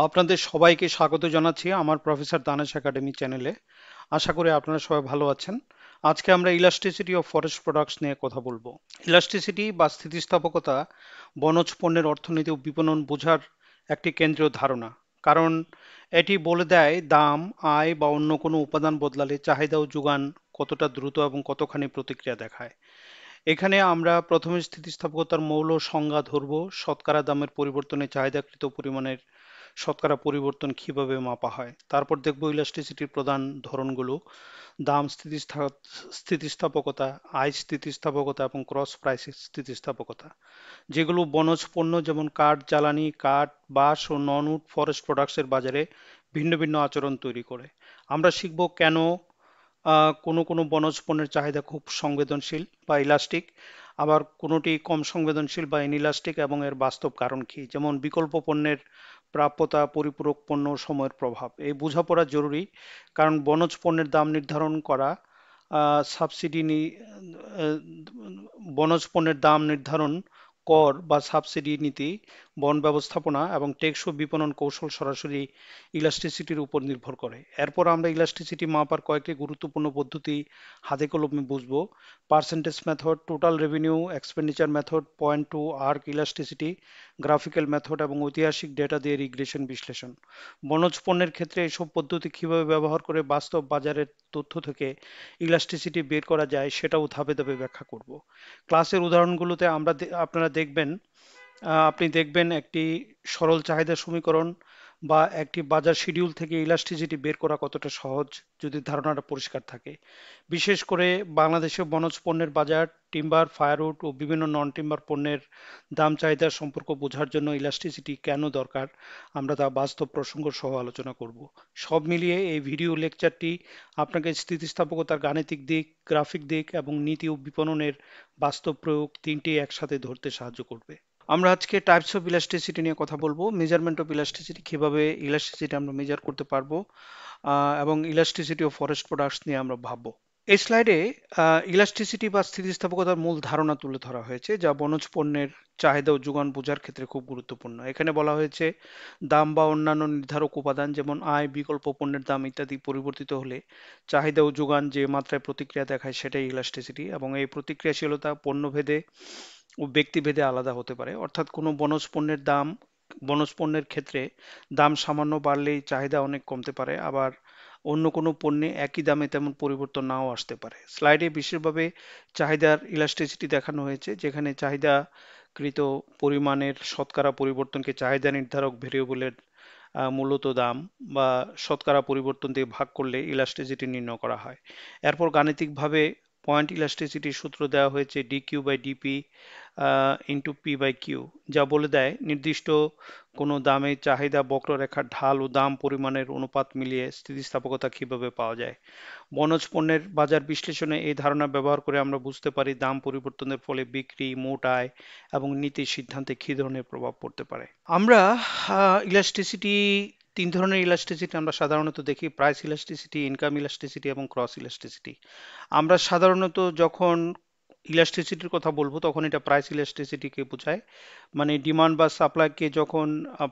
আপনাদের সবাইকে স্বাগত জানাচ্ছি আমার প্রফেসর দানেশ একাডেমি চ্যানেলে। আশা করি আপনারা সবাই ভালো আছেন। আজকে আমরা ইলাস্টিসিটি অফ ফরেস্ট প্রোডাক্টস নিয়ে কথা বলবো। ইলাস্টিসিটি বা স্থিতিস্থাপকতা বনজ পণ্যের অর্থনীতি ও বিপণন বোঝার একটি কেন্দ্রীয় ধারণা। কারণ এটি বলে দেয় দাম, আয় বা অন্য কোনো উপাদান বদলালে চাহিদা ও যোগান কতটা দ্রুত এবং কতখানি প্রতিক্রিয়া দেখায়। এখানে আমরা প্রথমে স্থিতিস্থাপকতার মৌল সংজ্ঞা ধরব, শতকরা দামের পরিবর্তনে চাহিদাকৃত পরিমাণের শতকরা পরিবর্তন কিভাবে মাপা হয়। তারপর দেখব ইলাস্টিসিটির প্রধান ধরনগুলো: দাম স্থিতিস্থাপকতা, আয় স্থিতিস্থাপকতা এবং ক্রস প্রাইস স্থিতিস্থাপকতা, যেগুলো বনজ পণ্য যেমন কাঠ, জ্বালানি, কাঠ, বাঁশ ও নন উড ফরেস্ট প্রোডাক্টসের বাজারে ভিন্ন ভিন্ন আচরণ তৈরি করে। আমরা শিখব কেন কোনো কোনো বনজ পণ্যের চাহিদা খুব সংবেদনশীল বা ইলাস্টিক, আবার কোনোটি কম সংবেদনশীল বা ইনইলাস্টিক, এবং এর বাস্তব কারণ কি, যেমন বিকল্প পণ্যের প্রাপ্যতা, পরিপূরক পণ্য, সময়ের প্রভাব। এই বোঝাপড়া জরুরি, কারণ বনজ পণ্যের দাম নির্ধারণ করা, সাবসিডি বনজ পণ্যের দাম নির্ধারণ, কর বা সাবসিডি নীতি, বন ব্যবস্থাপনা এবং টেকসই বিপণন কৌশল সরাসরি ইলাস্টিসিটির উপর নির্ভর করে। এরপর আমরা ইলাস্টিসিটি মাপার কয়েকটি গুরুত্বপূর্ণ পদ্ধতি হাতে কলমে বুঝবো: percentage method, total revenue expenditure method, point to arc elasticity, graphical method এবং ঐতিহাসিক ডেটা দিয়ে রিগ্রেশন বিশ্লেষণ। বনজ পণ্যের ক্ষেত্রে এসব পদ্ধতি কিভাবে ব্যবহার করে বাস্তব বাজারের তথ্য থেকে ইলাস্টিসিটি বের করা যায় সেটাও ধাপে ধাপে ব্যাখ্যা করব। ক্লাসের উদাহরণগুলোতে আপনারা দেখবেন, আপনি দেখবেন একটি সরল চাহিদা সমীকরণ বা একটি বাজার শিডিউল থেকে ইলাস্টিসিটি বের করা কতটা সহজ, যদি ধারণাটা পরিষ্কার থাকে। বিশেষ করে বাংলাদেশে বনজ পণ্যের বাজার, টিম্বার, ফায়ারউড ও বিভিন্ন নন টিম্বার পণ্যের দাম চাহিদার সম্পর্ক বোঝার জন্য ইলাস্টিসিটি কেন দরকার, আমরা তা বাস্তব প্রসঙ্গ সহ আলোচনা করব। সব মিলিয়ে এই ভিডিও লেকচারটি আপনাকে স্থিতিস্থাপকতার গাণিতিক দিক, গ্রাফিক দিক এবং নীতি ও বিপণনের বাস্তব প্রয়োগ তিনটি একসাথে ধরতে সাহায্য করবে। আমরা আজকে টাইপস অফ ইলাস্টিসিটি নিয়ে কথা বলবো, মেজারমেন্ট অফ ইলাস্টিসিটি, কিভাবে ইলাস্টিসিটি আমরা মেজার করতে পারবো, এবং ইলাস্টিসিটি অফ ফরেস্ট প্রোডাক্টস নিয়ে আমরা ভাববো। এই স্লাইডে ইলাস্টিসিটি বা স্থিতিস্থাপকতার মূল ধারণা তুলে ধরা হয়েছে, যা বনজ পণ্যের চাহিদা ও যোগান বোঝার ক্ষেত্রে খুব গুরুত্বপূর্ণ। এখানে বলা হয়েছে দাম বা অন্যান্য নির্ধারক উপাদান যেমন আয়, বিকল্প পণ্যের দাম ইত্যাদি পরিবর্তিত হলে চাহিদা ও যোগান যে মাত্রায় প্রতিক্রিয়া দেখায় সেটাই ইলাস্টিসিটি, এবং এই প্রতিক্রিয়াশীলতা পণ্যভেদে ও ব্যক্তিভেদে আলাদা হতে পারে। অর্থাৎ কোনো বনজ পণ্যের ক্ষেত্রে দাম সামান্য বাড়লেই চাহিদা অনেক কমতে পারে, আবার অন্য কোনো পণ্যে একই দামে তেমন পরিবর্তন নাও আসতে পারে। স্লাইডে বিশেষভাবে চাহিদার ইলাস্টিসিটি দেখানো হয়েছে, যেখানে চাহিদাকৃত পরিমাণের শতকরা পরিবর্তনকে চাহিদা নির্ধারক ভেরিয়েবলের মূলত দাম বা শতকরা পরিবর্তন দিয়ে ভাগ করলে ইলাস্টিসিটি নির্ণয় করা হয়। এরপর গাণিতিকভাবে পয়েন্ট ইলাস্টিসিটির সূত্র দেওয়া হয়েছে dq/dp ইন্টু p/q, যা বলে দেয় নির্দিষ্ট কোনো দামে চাহিদা বক্ররেখার ঢাল ও দাম পরিমাণের অনুপাত মিলিয়ে স্থিতিস্থাপকতা কিভাবে পাওয়া যায়। বনজ পণ্যের বাজার বিশ্লেষণে এই ধারণা ব্যবহার করে আমরা বুঝতে পারি দাম পরিবর্তনের ফলে বিক্রি, মোট আয় এবং নীতির সিদ্ধান্তে কী ধরনের প্রভাব পড়তে পারে। আমরা ইলাস্টিসিটি, তিন ধরনের ইলাস্টিসিটি আমরা সাধারণত দেখি: প্রাইস ইলাস্টিসিটি, ইনকাম ইলাস্টিসিটি এবং ক্রস ইলাস্টিসিটি। আমরা সাধারণত যখন ইলাস্টিসিটির কথা বলবো তখন এটা প্রাইস ইলাস্টিসিটিকে বোঝায়, মানে ডিমান্ড বা সাপ্লাইকে যখন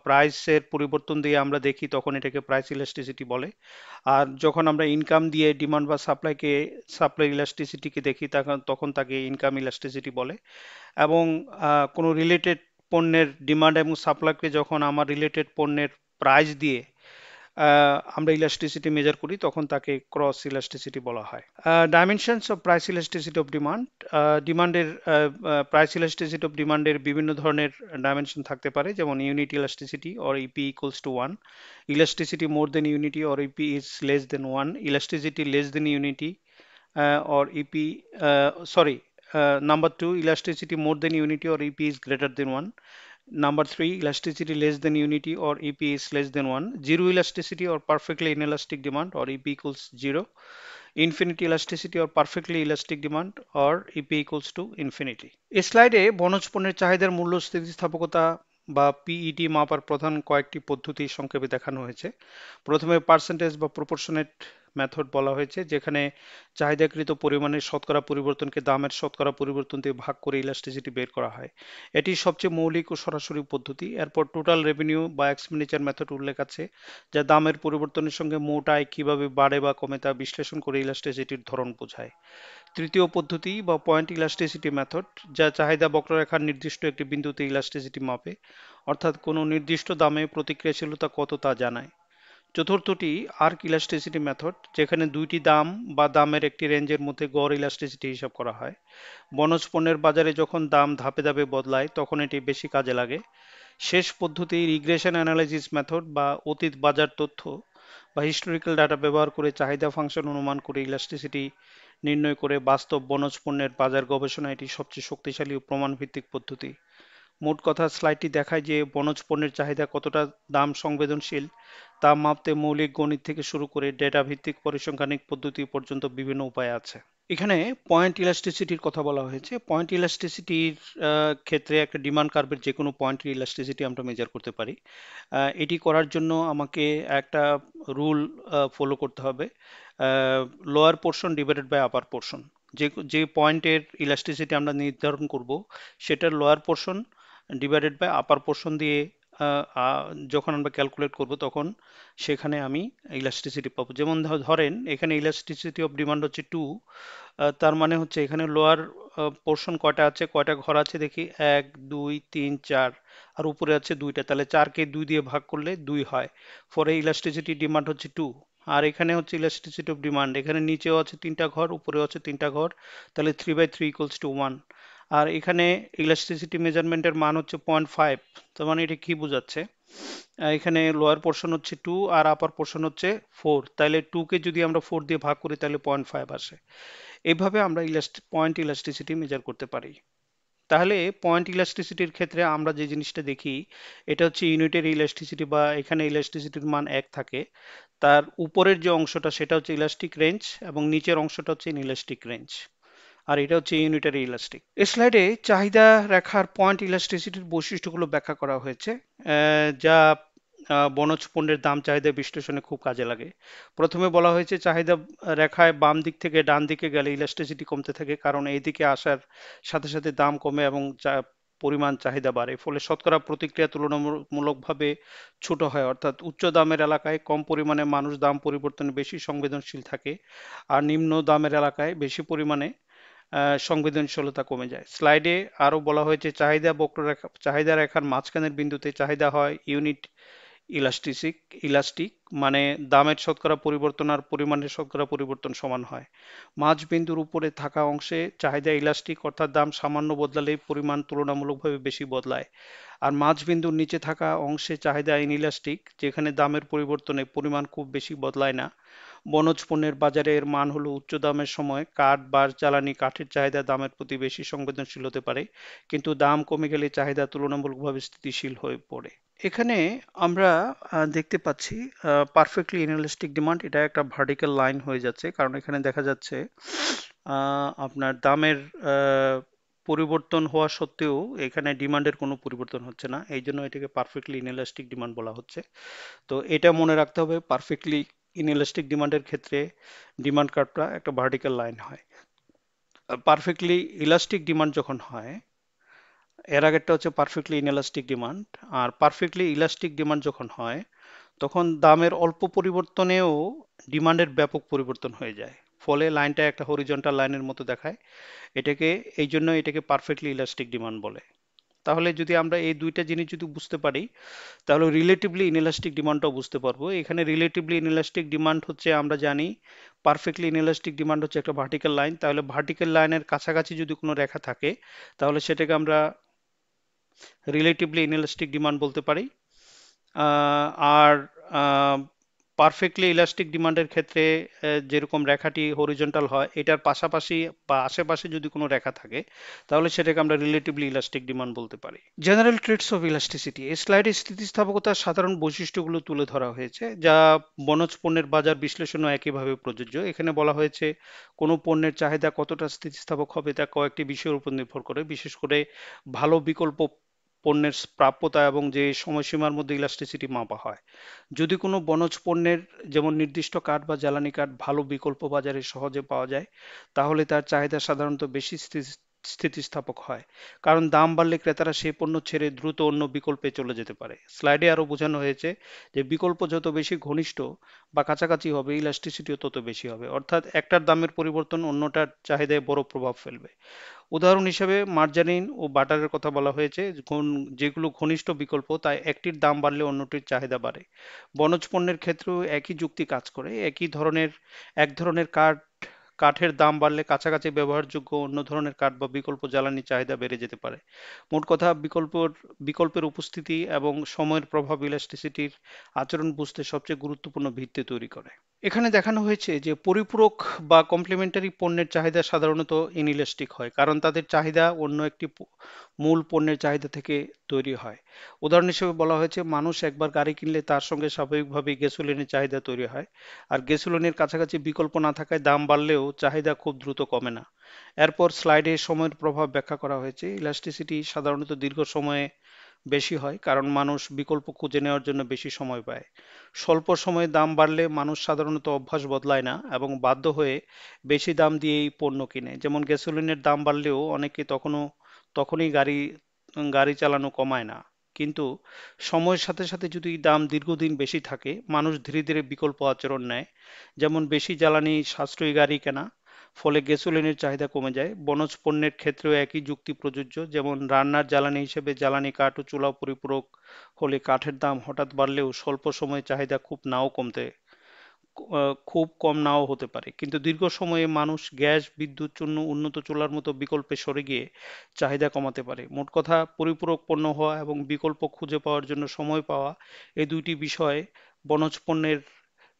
প্রাইসের পরিবর্তন দিয়ে আমরা দেখি তখন এটাকে প্রাইস ইলাস্টিসিটি বলে। আর যখন আমরা ইনকাম দিয়ে ডিমান্ড বা সাপ্লাই ইলাস্টিসিটিকে দেখি তখন তখন তাকে ইনকাম ইলাস্টিসিটি বলে। এবং কোনো রিলেটেড পণ্যের ডিমান্ড এবং সাপ্লাইকে যখন আমার রিলেটেড পণ্যের প্রাইস দিয়ে আমরা ইলাস্টিসিটি মেজার করি তখন তাকে ক্রস ইলাস্টিসিটি বলা হয়। Dimensions of price elasticity of demand, ডিমান্ডের প্রাইস ইলাস্টিসিটি অফ ডিমান্ডের বিভিন্ন ধরনের ডাইমেনশন থাকতে পারে, যেমন unit elasticity or EP equals to 1, elasticity more than unity or EP is less than 1, elasticity less than unity or EP, sorry, number 2, elasticity more than unity or EP is greater than 1. Number 3, elasticity less than unity or EP is less than 1. Zero elasticity or perfectly inelastic demand or EP equals 0. Infinity elasticity or perfectly elastic demand or EP equals to infinity. এই স্লাইডে বনজ পণ্যের চাহিদার মূল্য স্থিতিস্থাপকতা বা PET মাপার প্রধান কয়েকটি পদ্ধতি সংক্ষেপে দেখানো হয়েছে। প্রথমে পার্সেন্টেজ বা প্রপোর্শনেট মেথড বলা হয়েছে, যেখানে চাহিদাকৃত পরিমাণের শতকরা পরিবর্তনকে দামের শতকরা পরিবর্তন দিয়ে ভাগ করে ইলাস্টিসিটি বের করা হয়। এটি সবচেয়ে মৌলিক ও সরাসরি পদ্ধতি। এরপর টোটাল রেভিনিউ বা এক্সপেন্ডিচার মেথড উল্লেখ আছে, যা দামের পরিবর্তনের সঙ্গে মোট আয় কিভাবে বাড়ে বা কমে তা বিশ্লেষণ করে ইলাস্টিসিটির ধরন বোঝায়। তৃতীয় পদ্ধতি বা পয়েন্ট ইলাস্টিসিটি মেথড, যা চাহিদা বক্ররেখার নির্দিষ্ট একটি বিন্দুতে ইলাস্টিসিটি মাপে, অর্থাৎ কোনো নির্দিষ্ট দামে প্রতিক্রিয়াশীলতা কত তা জানায়। চতুর্থটি আর্ক ইলাস্টিসিটি মেথড, যেখানে দুইটি দাম বা দামের একটি রেঞ্জের মধ্যে গড় ইলাস্টিসিটি হিসাব করা হয়। বনজ পণ্যের বাজারে যখন দাম ধাপে ধাপে বদলায় তখন এটি বেশি কাজে লাগে। শেষ পদ্ধতি রিগ্রেশন অ্যানালাইসিস মেথড বা অতীত বাজার তথ্য বা হিস্টোরিক্যাল ডাটা ব্যবহার করে চাহিদা ফাংশন অনুমান করে ইলাস্টিসিটি নির্ণয় করে বাস্তব বনজ পণ্যের বাজার গবেষণা এটি সবচেয়ে শক্তিশালী ও প্রমাণ ভিত্তিক পদ্ধতি। মোট কথা, স্লাইডটি দেখায় যে বনজ পণ্যের চাহিদা কতটা দাম সংবেদনশীল তা মাপতে মৌলিক গণিত থেকে শুরু করে ডেটা ভিত্তিক পরিসংখ্যানিক পদ্ধতি পর্যন্ত বিভিন্ন উপায় আছে। এখানে পয়েন্ট ইলাস্টিসিটির কথা বলা হয়েছে। পয়েন্ট ইলাস্টিসিটির ক্ষেত্রে একটা ডিমান্ড কার্ভের যে কোনো পয়েন্টের ইলাস্টিসিটি আমরা মেজার করতে পারি। এটি করার জন্য আমাকে একটা রুল ফলো করতে হবে, lower portion divided by upper portion. যে যে পয়েন্টের ইলাস্টিসিটি আমরা নির্ধারণ করব, সেটার lower portion divided by upper portion দিয়ে আহ, আহ, যখন আমরা ক্যালকুলেট করব তখন সেখানে আমি ইলাস্টিসিটি পাবো। যেমন ধরেন এখানে ইলাস্টিসিটি অফ ডিমান্ড হচ্ছে 2, তার মানে হচ্ছে এখানে লোয়ার পোর্শন কয়টা আছে, কয়টা ঘর আছে দেখি, 1 2 3 4, আর উপরে আছে দুইটা, তাহলে 4কে 2 দিয়ে ভাগ করলে 2 হয়। ফরে ইলাস্টিসিটি ডিমান্ড হচ্ছে 2। আর এখানে হচ্ছে ইলাস্টিসিটি অফ ডিমান্ড, এখানে নিচেও আছে 3টা ঘর, উপরেও আছে 3টা ঘর, তাহলে 3/3 ইকুয়ালস টু 1। আর এখানে ইলাস্টিসিটি মেজারমেন্টের মান হচ্ছে 0.5। তার মানে এটা কি বোঝাচ্ছে, এখানে লোয়ার পোর্শন হচ্ছে 2 আর আপার পোর্শন হচ্ছে 4, তাহলে 2কে যদি আমরা 4 দিয়ে ভাগ করি তাহলে 0.5 আসে। এইভাবে আমরা পয়েন্ট ইলাস্টিসিটি মেজার করতে পারি। তাহলে পয়েন্ট ইলাস্টিসিটির ক্ষেত্রে আমরা যে জিনিসটা দেখি, এটা হচ্ছে ইউনিটের ইলাস্টিসিটি, বা এখানে ইলাস্টিসিটির মান 1 থাকে। তার উপরের যে অংশটা সেটা হচ্ছে ইলাস্টিক রেঞ্জ এবং নিচের অংশটা হচ্ছে ইনইলাস্টিক রেঞ্জ, আর এটা হচ্ছে ইউনিটারি ইলাস্টিক। এই স্লাইডে চাহিদা রেখার পয়েন্ট ইলাস্টিসিটির বৈশিষ্ট্যগুলো ব্যাখ্যা করা হয়েছে, যা বনজ পণ্যের দাম চাহিদা বিশ্লেষণে খুব কাজে লাগে। প্রথমে বলা হয়েছে চাহিদা রেখায় বাম দিক থেকে ডান দিকে গেলে ইলাস্টিসিটি কমতে থাকে, কারণ এই দিকে আসার সাথে সাথে দাম কমে এবং পরিমাণ চাহিদা বাড়ে, ফলে শতকরা প্রতিক্রিয়া তুলনামূলকভাবে ছোট হয়। অর্থাৎ উচ্চ দামের এলাকায় কম পরিমাণে মানুষ দাম পরিবর্তনে বেশি সংবেদনশীল থাকে, আর নিম্ন দামের এলাকায় বেশি পরিমাণে সংবেদনশীলতা কমে যায়। স্লাইডে আরো বলা হয়েছে চাহিদা বক্ররেখা, চাহিদা রেখার মাঝখানের বিন্দুতে চাহিদা হয় ইউনিট ইলাস্টিক, মানে দামের শতকরা পরিবর্তন আর পরিমাণের শতকরা পরিবর্তন সমান হয়। মাঝ বিন্দুর উপরে থাকা অংশে চাহিদা ইলাস্টিক, অর্থাৎ দাম সামান্য বদলালেই পরিমাণ তুলনামূলকভাবে বেশি বদলায়। আর মাঝ বিন্দুর নিচে থাকা অংশে চাহিদা ইনইলাস্টিক, যেখানে দামের পরিবর্তনে পরিমাণ খুব বেশি বদলায় না। বনজ পণ্যের বাজারে এর মান হলো উচ্চ দামের সময় কাঠ বা জ্বালানি কাঠের চাহিদা দামের প্রতি বেশি সংবেদনশীল হতে পারে, কিন্তু দাম কমে গেলে চাহিদা তুলনামূলকভাবে স্থিতিশীল হয়ে পড়ে। এখানে আমরা দেখতে পাচ্ছি পারফেক্টলি ইনএলাস্টিক ডিমান্ড, এটা একটা ভার্টিক্যাল লাইন হয়ে যাচ্ছে, কারণ এখানে দেখা যাচ্ছে আপনার দামের পরিবর্তন হওয়া সত্ত্বেও এখানে ডিমান্ডের কোনো পরিবর্তন হচ্ছে না, এই জন্য এটাকে পারফেক্টলি ইনএলাস্টিক ডিমান্ড বলা হচ্ছে। তো এটা মনে রাখতে হবে, পারফেক্টলি ইনএলাস্টিক ডিমান্ডের ক্ষেত্রে ডিমান্ড কার্ভটা একটা ভার্টিক্যাল লাইন হয়। পারফেক্টলি ইলাস্টিক ডিমান্ড যখন হয়, এর আগেরটা হচ্ছে পারফেক্টলি ইনএলাস্টিক ডিমান্ড, আর পারফেক্টলি ইলাস্টিক ডিমান্ড যখন হয় তখন দামের অল্প পরিবর্তনেও ডিমান্ডের ব্যাপক পরিবর্তন হয়ে যায়, ফলে লাইনটা একটা হরিজন্টাল লাইনের মতো দেখায়। এটাকে, এই জন্য এটাকে পারফেক্টলি ইলাস্টিক ডিমান্ড বলে। তাহলে যদি আমরা এই দুইটা জিনিস যদি বুঝতে পারি, তাহলে রিলেটিভলি ইনএলাস্টিক ডিমান্ডটাও বুঝতে পারবো। এখানে রিলেটিভলি ইনএলাস্টিক ডিমান্ড হচ্ছে, আমরা জানি পারফেক্টলি ইনএলাস্টিক ডিমান্ড হচ্ছে একটা ভার্টিক্যাল লাইন, তাহলে ভার্টিক্যাল লাইনের কাছাকাছি যদি কোনো রেখা থাকে তাহলে সেটাকে আমরা রিলেটিভলি ইনএলাস্টিক ডিমান্ড বলতে পারি। আর পারফেক্টলি ইলাস্টিক ডিমান্ডের ক্ষেত্রে যেরকম রেখাটি হরিজন্টাল হয়, এটার পাশাপাশি বা আশেপাশে যদি কোনো রেখা থাকে তাহলে সেটাকে আমরা রিলেটিভলি ইলাস্টিক ডিমান্ড বলতে পারি। জেনারেল ট্রেটস অফ ইলাস্টিসিটি, এই স্লাইডে স্থিতিস্থাপকতার সাধারণ বৈশিষ্ট্যগুলো তুলে ধরা হয়েছে, যা বনজ পণ্যের বাজার বিশ্লেষণও একইভাবে প্রযোজ্য। এখানে বলা হয়েছে কোনো পণ্যের চাহিদা কতটা স্থিতিস্থাপক হবে তা কয়েকটি বিষয়ের উপর নির্ভর করে, বিশেষ করে ভালো বিকল্প পণ্যের প্রাপ্যতা এবং যে সময়সীমার মধ্যে ইলাস্টিসিটি মাপা হয়। যদি কোনো বনজ পণ্যের যেমন নির্দিষ্ট কাঠ বা জ্বালানি কাঠ ভালো বিকল্প বাজারে সহজে পাওয়া যায়, তাহলে তার চাহিদা সাধারণত বেশি স্থিতিস্থাপক হয়। কারণ দাম বাড়লে ক্রেতারা সেই পণ্য ছেড়ে দ্রুত অন্য বিকল্পে চলে যেতে পারে। স্লাইডে আরো বোঝানো হয়েছে যে বিকল্প যত বেশি ঘনিষ্ঠ বা কাছাকাছি হবে, ইলাস্টিসিটিও তত বেশি হবে। অর্থাৎ একটার দামের পরিবর্তন অন্যটার চাহিদায় বড় প্রভাব ফেলবে। উদাহরণ হিসেবে মার্জারিন ও বাটারের কথা বলা হয়েছে, যেগুলো ঘনিষ্ঠ বিকল্প, তাই একটির দাম বাড়লে অন্যটির চাহিদা বাড়ে। বনজ পণ্যের ক্ষেত্রেও একই যুক্তি কাজ করে। এক ধরনের কাঠের দাম বাড়লে কাছাকাছি ব্যবহারযোগ্য অন্য ধরনের কাঠ বা বিকল্প জ্বালানির চাহিদা বেড়ে যেতে পারে। মোট কথা, বিকল্পের উপস্থিতি এবং সময়ের প্রভাব ইলাস্টিসিটির আচরণ বুঝতে সবচেয়ে গুরুত্বপূর্ণ ভিত্তি তৈরি করে। এখানে দেখানো হয়েছে যে পরিপূরক বা কমপ্লিমেন্টারি পণ্যের চাহিদা সাধারণত ইনইলাস্টিক হয়, কারণ তাদের চাহিদা অন্য একটি মূল পণ্যের চাহিদা থেকে তৈরি হয়। উদাহরণ হিসেবে বলা হয়েছে, মানুষ একবার গাড়ি কিনলে তার সঙ্গে স্বাভাবিকভাবেই গ্যাসোলিনের চাহিদা তৈরি হয়। আর গ্যাসোলিনের কাছাকাছি বিকল্প না থাকায় দাম বাড়লেও চাহিদা খুব দ্রুত কমে না। এরপর স্লাইডে সময়ের প্রভাব ব্যাখ্যা করা হয়েছে। ইলাস্টিসিটি সাধারণত দীর্ঘ সময়ে বেশি হয়, কারণ মানুষ বিকল্প খুঁজে নেওয়ার জন্য বেশি সময় পায়। স্বল্প সময়ে দাম বাড়লে মানুষ সাধারণত অভ্যাস বদলায় না এবং বাধ্য হয়ে বেশি দাম দিয়েই পণ্য কিনে। যেমন গ্যাসোলিনের দাম বাড়লেও অনেকে তখনই গাড়ি চালানো কমায় না। কিন্তু সময়ের সাথে সাথে যদি দাম দীর্ঘদিন বেশি থাকে, মানুষ ধীরে ধীরে বিকল্প আচরণ নেয়। যেমন বেশি জ্বালানি সাশ্রয়ী গাড়ি কেনা, ফলে গ্যাসোলিনের চাহিদা কমে যায়। বনজ পণ্যের ক্ষেত্রেও একই যুক্তি প্রযোজ্য। যেমন রান্নার জ্বালানি হিসেবে জ্বালানি কাঠ ও চুলা পরিপূরক হলে কাঠের দাম হঠাৎ বাড়লেও স্বল্প সময়ে চাহিদা খুব কম নাও হতে পারে। কিন্তু দীর্ঘ সময়ে মানুষ গ্যাস, বিদ্যুৎ, উন্নত চুলার মতো বিকল্পে সরে গিয়ে চাহিদা কমাতে পারে। মোট কথা, পরিপূরক পণ্য হওয়া এবং বিকল্প খুঁজে পাওয়ার জন্য সময় পাওয়া, এই দুইটি বিষয় বনজ পণ্যের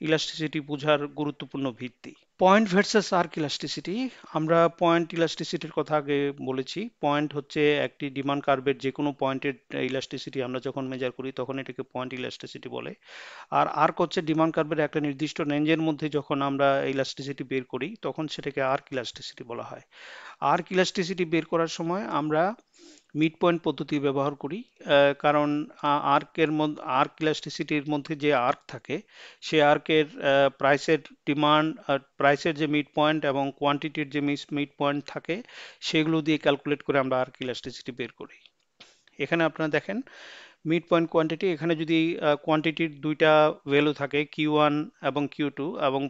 ইলাস্টিসিটি বোঝার গুরুত্বপূর্ণ ভিত্তি। Point versus arc elasticity. আমরা পয়েন্ট ইলাস্টিসিটির কথা আগে বলেছি। পয়েন্ট হচ্ছে একটি ডিমান্ড কার্ভের যে কোনো পয়েন্টের ইলাস্টিসিটি আমরা যখন মেজার করি তখন এটাকে পয়েন্ট ইলাস্টিসিটি বলে। আর আর্ক হচ্ছে ডিমান্ড কার্ভের একটা নির্দিষ্ট রেঞ্জের মধ্যে যখন আমরা ইলাস্টিসিটি বের করি তখন সেটাকে আর্ক ইলাস্টিসিটি বলা হয়। আর্ক ইলাস্টিসিটি বের করার সময় আমরা মিড পয়েন্ট পদ্ধতি ব্যবহার করি। কারণ আর্ক ইলাস্টিসিটির মধ্যে যে আর্ক থাকে, সে আর্কের প্রাইসের ডিমান্ড আর প্রাইসের যে মিড পয়েন্ট এবং কোয়ান্টিটির যে মিড পয়েন্ট থাকে, সেগুলো দিয়ে ক্যালকুলেট করে আমরা আর্ক ইলাস্টিসিটি বের করি। এখানে আপনারা দেখেন মিড পয়েন্ট কোয়ান্টিটি, এখানে যদি কোয়ান্টিটির দুইটা ভ্যালু থাকে, Q1 এবং Q2, এবং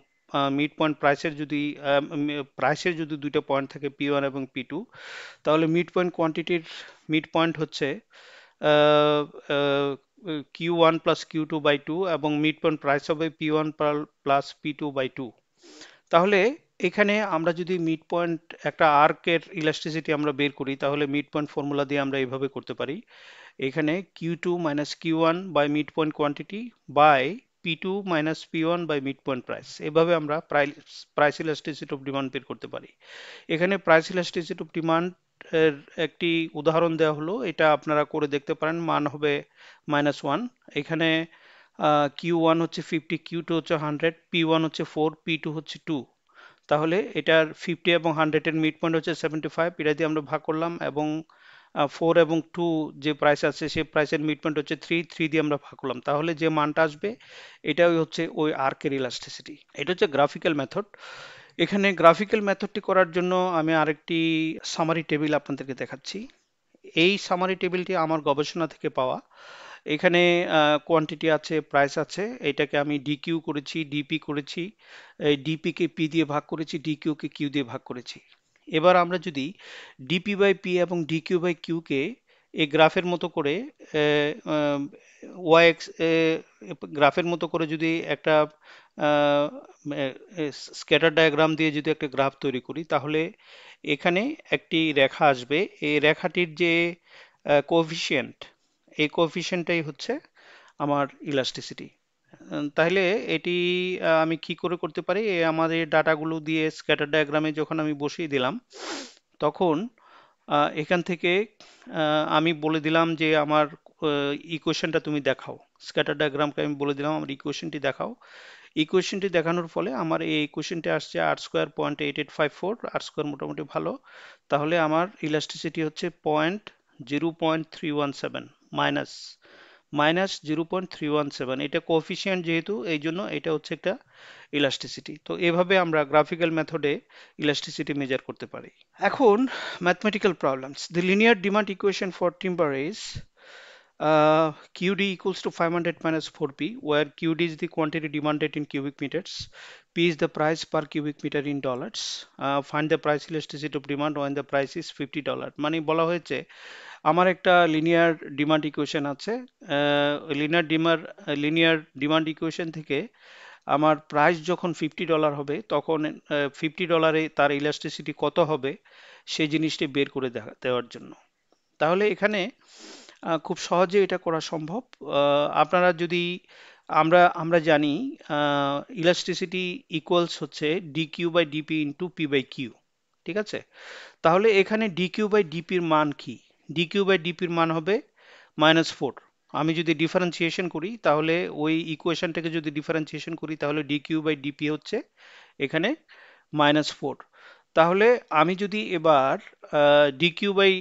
প্রাইসের যদি দুইটা পয়েন্ট থাকে, P1 এবং P2, তাহলে মিড পয়েন্ট কোয়ান্টিটির মিড পয়েন্ট হচ্ছে Q1 প্লাস Q2 বাই 2, এবং মিড পয়েন্ট প্রাইস হবে P1 প্লাস P2 বাই 2। তাহলে এখানে আমরা যদি মিড পয়েন্ট একটা আর্কের ইলাস্টিসিটি আমরা বের করি, তাহলে মিড পয়েন্ট ফর্মুলা দিয়ে আমরা এইভাবে করতে পারি। এখানে Q2 minus Q1 by mid point quantity by P2 minus P1 by mid point price. এভাবে আমরা প্রাইস ইলাস্টিসিটি অফ ডিমান্ড বের করতে পারি। এখানে প্রাইস ইলাস্টিসিটি অফ ডিমান্ড এর একটি উদাহরণ দেওয়া হলো, এটা আপনারা করে দেখতে পারেন। মান হবে -1। এখানে Q1 হচ্ছে 50, Q2 হচ্ছে 100, P1 হচ্ছে 4, P2 হচ্ছে 2। তাহলে এটার 50 এবং 100 এর মিড পয়েন্ট হচ্ছে 75, এটা দিয়ে আমরা ভাগ করলাম, এবং 4 এবং 2 যে প্রাইস আছে সেই প্রাইসের মিড পয়েন্ট হচ্ছে 3 দিয়ে আমরা ভাগ করলাম। তাহলে যে মানটা আসবে এটাই হচ্ছে ওই আর্কের ইলাস্টিসিটি। এটা হচ্ছে গ্রাফিক্যাল মেথড। এখানে গ্রাফিক্যাল মেথডটি করার জন্য আমি আরেকটি সামারি টেবিল আপনাদেরকে দেখাচ্ছি। এই সামারি টেবিলটি আমার গবেষণা থেকে পাওয়া। এখানে কোয়ান্টিটি আছে, প্রাইস আছে, এটাকে আমি ডিকিউ করেছি, ডিপি করেছি, এই ডিপি কে পি দিয়ে ভাগ করেছি, ডিকিউ কে কিউ দিয়ে ভাগ করেছি। এবার আমরা যদি ডিপি বাই পি এবং ডিকিউ বাই কিউ কে এই গ্রাফের মতো করে ওয়াই এক্স গ্রাফের মতো করে যদি একটা স্ক্যাটার ডায়াগ্রাম দিয়ে যদি একটা গ্রাফ তৈরি করি, তাহলে এখানে একটি রেখা আসবে। এই রেখাটির যে কোএফিসিয়েন্ট, এই কোএফিসিয়েন্টটাই হচ্ছে আমার ইলাস্টিসিটি। তাহলে এটি আমি কি করে করতে পারি, আমাদের ডাটাগুলো দিয়ে স্ক্যাটার ডায়াগ্রামে যখন আমি বসিয়ে দিলাম, তখন এখান থেকে আমি বলে দিলাম যে আমার ইকুয়েশনটা তুমি দেখাও। স্ক্যাটার ডায়াগ্রামকে আমি বলে দিলাম আমার ইকুয়েশনটি দেখাও। ইকুয়েশনটি দেখানোর ফলে আমার এই ইকুয়েশনটি আসছে r² 0.8854। r² মোটামুটি ভালো। তাহলে আমার ইলাস্টিসিটি হচ্ছে 0.8854 0.317 মাইনাস মাইনাস 0.317, এটা কোএফিসিয়েন্ট যেহেতু এই জন্য এটা হচ্ছে একটা ইলাস্টিসিটি। তো এভাবে আমরা গ্রাফিক্যাল মেথডে ইলাস্টিসিটি মেজার করতে পারি। এখন mathematical problems. The linear demand equation for timber is QD equals to 500 minus 4P, where QD is the quantity demanded in cubic meters, P is the price per cubic meter in dollars. Find the price elasticity of demand when the price is $50. মানে বলা হয়েছে আমার একটা linear demand equation আছে। Linear demand equation থেকে আমার price যখন $50 হবে তখন $50 তার ইলাস্টিসিটি কত হবে সেই জিনিসটি বের করে দেওয়ার জন্য। তাহলে এখানে খুব সহজে এটা করা সম্ভব। আপনারা যদি আমরা আমরা জানি ইলাস্টিসিটি ইকুয়ালস হচ্ছে dq by dp into p by q, ঠিক আছে? তাহলে এখানে ডিকিউ বাই ডিপির মান কি? ডিকিউ বাই ডিপির মান হবে -4। আমি যদি ডিফারেন্সিয়েশন করি তাহলে ওই ইকুয়েশনটাকে যদি ডিফারেন্সিয়েশন করি তাহলে ডিকিউ বাই ডিপি হচ্ছে এখানে -4। তাহলে আমি যদি এবার dq by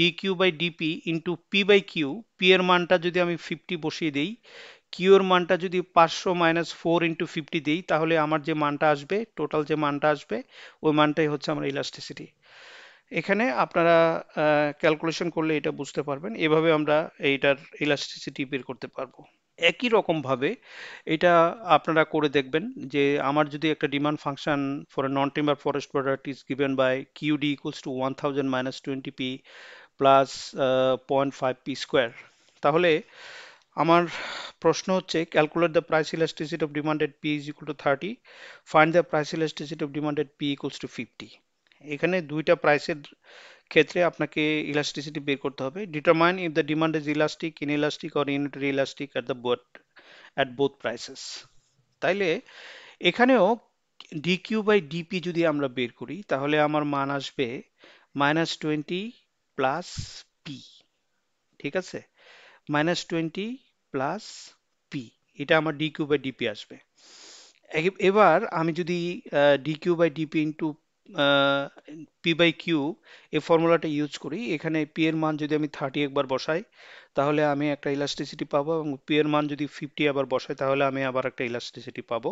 dq by dp into p by q, p এর মানটা যদি আমি 50 বসিয়ে দিই, কিউ এর মানটা যদি 500 -4 ইন্টু 50 দিই, তাহলে আমার যে মানটা আসবে, টোটাল যে মানটা আসবে, ওই মানটাই হচ্ছে আমার ইলাস্টিসিটি। এখানে আপনারা ক্যালকুলেশন করলে এটা বুঝতে পারবেন। এভাবে আমরা এইটার ইলাস্টিসিটি বের করতে পারবো। একই রকম ভাবে এটা আপনারা করে দেখবেন যে আমার যদি একটা demand function for a non timber forest product is given by qd equals to 1000 minus 20p plus 0.5p square, তাহলে আমার প্রশ্ন হচ্ছে calculate the price elasticity of demanded p is equal to 30, find the price elasticity of demanded p equals to 50। এখানে দুইটা প্রাইসের ক্ষেত্রে আপনাকে elasticity বের করতে হবে। Determine if the demand is elastic, inelastic or unitary elastic at both prices। তাইলে এখানেও ডিকিউ বাই ডিপি যদি আমরা বের করি তাহলে আমার মান আসবে -20 প্লাস পি, ঠিক আছে? -20 প্লাস পি, এটা আমার ডিকিউ বাই ডিপি আসবে। এবার আমি যদি dq by dp into p by q এই ফর্মুলাটা ইউজ করি, এখানে পি এর মান যদি আমি 30 একবার বসাই তাহলে আমি একটা ইলাস্টিসিটি পাবো, এবং পি এর মান যদি 50 আবার বসাই তাহলে আমি আবার একটা ইলাস্টিসিটি পাবো।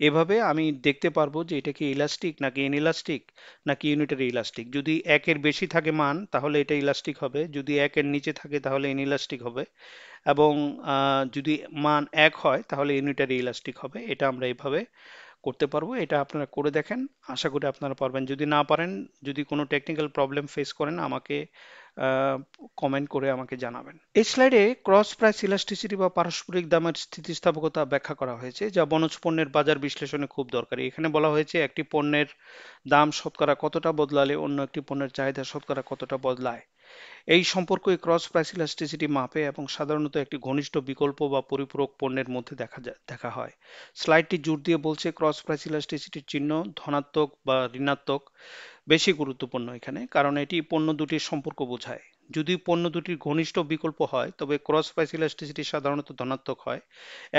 এভাবে আমি দেখতে পারবো যে এটা কি ইলাস্টিক নাকি ইনইলাস্টিক নাকি ইউনিটারি ইলাস্টিক। যদি একের বেশি থাকে মান তাহলে এটা ইলাস্টিক হবে, যদি একের নিচে থাকে তাহলে ইনইলাস্টিক হবে, এবং যদি মান 1 হয় তাহলে ইউনিটারি ইলাস্টিক হবে। এটা আমরা এইভাবে করতে পারবো। এটা আপনারা করে দেখেন, আশা করি আপনারা পারবেন। যদি না পারেন, যদি কোনো টেকনিক্যাল প্রবলেম ফেস করেন, আমাকে কমেন্ট করে আমাকে জানাবেন। এই স্লাইডে ক্রস প্রাইস ইলাস্টিসিটি বা পারস্পরিক দামের স্থিতিস্থাপকতা ব্যাখ্যা করা হয়েছে, যা বনজ পণ্যের বাজার বিশ্লেষণে খুব দরকারি। এখানে বলা হয়েছে একটি পণ্যের দাম শতকরা কতটা বদলালে অন্য একটি পণ্যের চাহিদা শতকরা কতটা বদলায়। এই সম্পর্কই ক্রস প্রাইস ইলাস্টিসিটি মাপে এবং সাধারণত একটি ঘনিষ্ঠ বিকল্প বা পরিপূরক পণ্যের মধ্যে দেখা হয়। স্লাইডটি জোর দিয়ে বলছে ক্রস প্রাইস ইলাস্টিসিটির চিহ্ন ধনাত্মক বা ঋণাত্মক বেশি গুরুত্বপূর্ণ এখানে, কারণ এটি পণ্য দুটির সম্পর্ক বোঝায়। যদি পণ্য দুটির ঘনিষ্ঠ বিকল্প হয় তবে ক্রস প্রাইস ইলাস্টিসিটি সাধারণত ধনাত্মক হয়।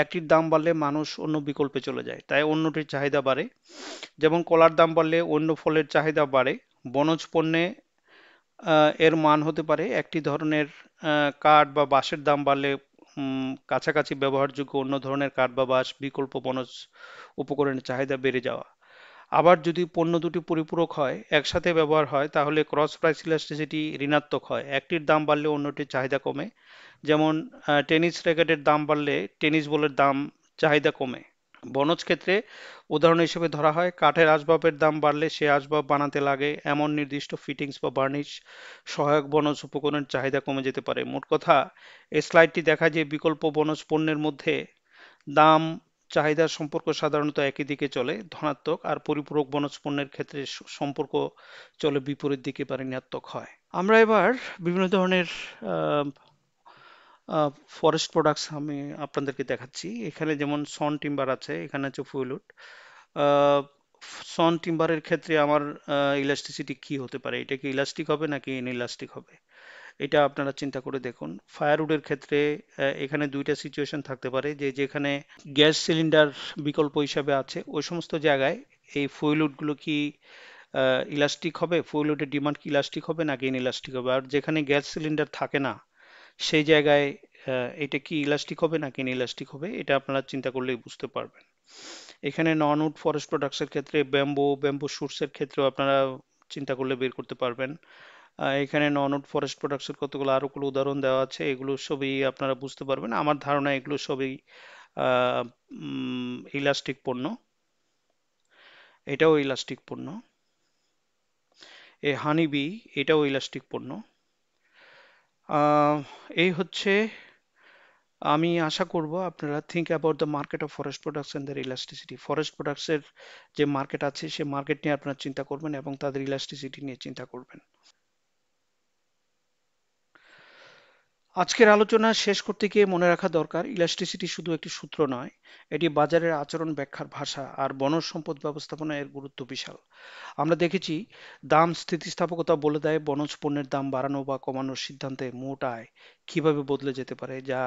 একটির দাম বাড়লে মানুষ অন্য বিকল্পে চলে যায়, তাই অন্যটির চাহিদা বাড়ে। যেমন কলার দাম বাড়লে অন্য ফলের চাহিদা বাড়ে। বনজ পণ্যে এর মান হতে পারে একটি ধরনের কাঠ বা বাঁশের দাম বাড়লে কাছাকাছি ব্যবহারযোগ্য অন্য ধরনের কাঠ বা বাঁশ বিকল্প বনজ উপকরণের চাহিদা বেড়ে যাওয়া। আবার যদি পণ্য দুটি পরিপূরক হয়, একসাথে ব্যবহার হয়, তাহলে ক্রস প্রাইস ইলাস্টিসিটি ঋণাত্মক হয়। একটির দাম বাড়লে অন্যটির চাহিদা কমে। যেমন টেনিস র্যাকেটের দাম বাড়লে টেনিস বলের দাম চাহিদা কমে। বনজ ক্ষেত্রে উদাহরণ হিসেবে ধরা হয় কাঠের আসবাবের দাম বাড়লে সে আসবাব বানাতে লাগে এমন নির্দিষ্ট ফিটিংস বা বার্নিশ সহায়ক বনজ উপকরণের চাহিদা কমে যেতে পারে। মোট কথা, এই স্লাইডটি দেখায় যে বিকল্প বনজ পণ্যের মধ্যে দাম চাহিদার সম্পর্ক সাধারণত একই দিকে চলে, ধনাত্মক, আর পরিপূরক বনজ পণ্যের ক্ষেত্রে সম্পর্ক চলে বিপরীত দিকে বা ঋণাত্মক হয়। আমরা এবার বিভিন্ন ধরনের ফরেস্ট প্রোডাক্টস আমি আপনাদেরকে দেখাচ্ছি। এখানে যেমন সন টিম্বার আছে, এখানে আছে ফুলউড। সন টিম্বারের ক্ষেত্রে আমার ইলাস্টিসিটি কি হতে পারে? এটা কি ইলাস্টিক হবে নাকি ইনইলাস্টিক হবে? এটা আপনারা চিন্তা করে দেখুন। ফায়ারউডের ক্ষেত্রে এখানে দুইটা সিচুয়েশন থাকতে পারে, যে যেখানে গ্যাস সিলিন্ডার বিকল্প হিসাবে আছে ওই সমস্ত জায়গায় এই ফুয়েল উডগুলো কি ইলাস্টিক হবে, ফুয়েল ওডের ডিমান্ড কি ইলাস্টিক হবে নাকি ইনইলাস্টিক হবে? আর যেখানে গ্যাস সিলিন্ডার থাকে না সেই জায়গায় এটা কি ইলাস্টিক হবে নাকি ইনইলাস্টিক হবে, এটা আপনারা চিন্তা করলেই বুঝতে পারবেন। এখানে নন উড ফরেস্ট প্রোডাক্টসের ক্ষেত্রে ব্যাম্বু শুটসের ক্ষেত্রেও আপনারা চিন্তা করলে বের করতে পারবেন। এখানে নন উড ফরেস্ট প্রোডাক্টসের কতগুলো আরোগুলো উদাহরণ দেওয়া আছে, এগুলো সবই আপনারা বুঝতে পারবেন। আমার ধারণা এগুলো সবই ইলাস্টিক পণ্য। এটাও ইলাস্টিক পণ্য। এই হানিবি, এটাও ইলাস্টিক পণ্য। আহ, এই হচ্ছে, আমি আশা করব আপনারা think about the market of forest products and their elasticity. Forest প্রোডাক্টসের যে মার্কেট আছে সে মার্কেট নিয়ে আপনারা চিন্তা করবেন এবং তাদের ইলাস্টিসিটি নিয়ে চিন্তা করবেন। আজকের আলোচনা শেষ করতে গিয়ে মনে রাখা দরকার, ইলাস্টিসিটি শুধু একটি সূত্র নয়, এটি বাজারের আচরণ ব্যাখ্যার ভাষা, আর বনজ সম্পদ ব্যবস্থাপনায় এর গুরুত্ব বিশাল। আমরা দেখেছি দাম স্থিতিস্থাপকতা বলে দেয় বনজ পণ্যের দাম বাড়ানো বা কমানোর সিদ্ধান্তে মোট আয় কিভাবে বদলে যেতে পারে, যা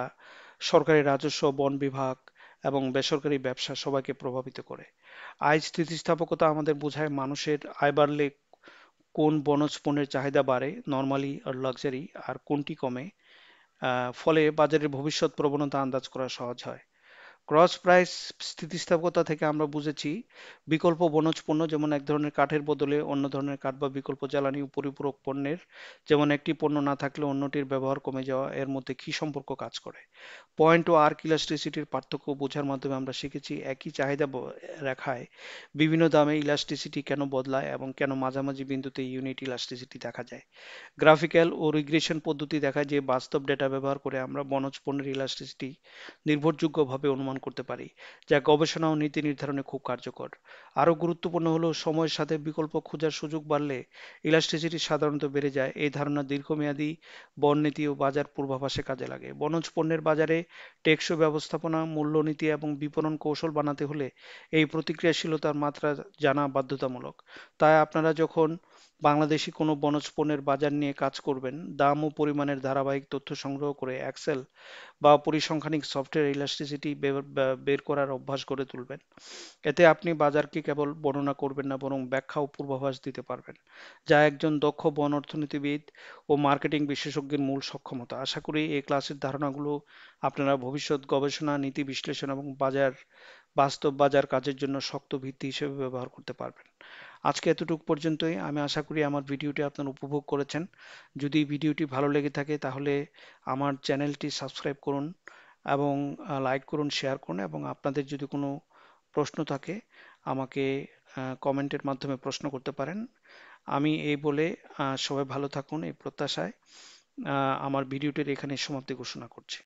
সরকারি রাজস্ব, বন বিভাগ এবং বেসরকারি ব্যবসা সবাইকে প্রভাবিত করে। আয় স্থিতিস্থাপকতা আমাদের বোঝায় মানুষের আয় বাড়লে কোন বনজ পণ্যের চাহিদা বাড়ে, নরমালি আর লাক্সারি, আর কোনটি কমে। ফলে বাজারের ভবিষ্যৎ প্রবণতা আন্দাজ করা সহজ হয়। ক্রস প্রাইস স্থিতিস্থাপকতা থেকে আমরা বুঝেছি বিকল্প বনজ পণ্য, যেমন এক ধরনের কাঠের বদলে অন্য ধরনের কাঠ বা বিকল্প জ্বালানি পরিপূরক পণ্যের, যেমন একটি পণ্য না থাকলে অন্যটির ব্যবহার কমে যাওয়া, এর মধ্যে কি সম্পর্ক কাজ করে। পয়েন্ট ও আর্ক ইলাস্টিসিটির পার্থক্য বোঝার মাধ্যমে আমরা শিখেছি একই চাহিদা রেখায় বিভিন্ন দামে ইলাস্টিসিটি কেন বদলায় এবং কেন মাঝামাঝি বিন্দুতে ইউনিট ইলাস্টিসিটি দেখা যায়। গ্রাফিক্যাল ও রিগ্রেশন পদ্ধতি দেখায় যে বাস্তব ডেটা ব্যবহার করে আমরা বনজ পণ্যের ইলাস্টিসিটি নির্ভরযোগ্যভাবে অনুমান করতে পারি, যা গবেষণা ও নীতি নির্ধারণে খুব কার্যকর। আরও গুরুত্বপূর্ণ হলো সময়ের সাথে বিকল্প খোঁজার সুযোগ বাড়লে ইলাস্টিসিটি সাধারণত বেড়ে যায়। এই ধারণা দীর্ঘমেয়াদী বন নীতি ও বাজার পূর্বাভাসে কাজে লাগে। বনজ পণ্যের বাজারে টেকসই ব্যবস্থাপনা, মূল্যনীতি এবং বিপণন কৌশল বানাতে হলে এই প্রতিক্রিয়াশীলতার মাত্রা জানা বাধ্যতামূলক। তাই আপনারা যখন বাংলাদেশি কোনো বনজ পণ্যের বাজার নিয়ে কাজ করবেন, দাম ও পরিমাণের ধারাবাহিক তথ্য সংগ্রহ করে এক্সেল বা পরিসংখ্যানিক সফটওয়্যার ইলাস্টিসিটি বের করার অভ্যাস গড়ে তুলবেন। এতে আপনি বাজারকে কেবল বর্ণনা করবেন না, বরং ব্যাখ্যা ও পূর্বাভাস দিতে পারবেন, যা একজন দক্ষ বন অর্থনীতিবিদ ও মার্কেটিং বিশেষজ্ঞের মূল সক্ষমতা। আশা করি এই ক্লাসের ধারণাগুলো আপনারা ভবিষ্যৎ গবেষণা, নীতি বিশ্লেষণ এবং বাস্তব বাজার কাজের জন্য শক্ত ভিত্তি হিসেবে ব্যবহার করতে পারবেন। আজকে এতটুকু পর্যন্তই। আমি আশা করি আমার ভিডিওটি আপনারা উপভোগ করেছেন। যদি ভিডিওটি ভালো লেগে থাকে তাহলে আমার চ্যানেলটি সাবস্ক্রাইব করুন এবং লাইক করুন, শেয়ার করুন, এবং আপনাদের যদি কোনো প্রশ্ন থাকে আমাকে কমেন্টের মাধ্যমে প্রশ্ন করতে পারেন। আমি এই বলে সবাই ভালো থাকুন এই প্রত্যাশায় আমার ভিডিওটির এখানে সমাপ্তি ঘোষণা করছি।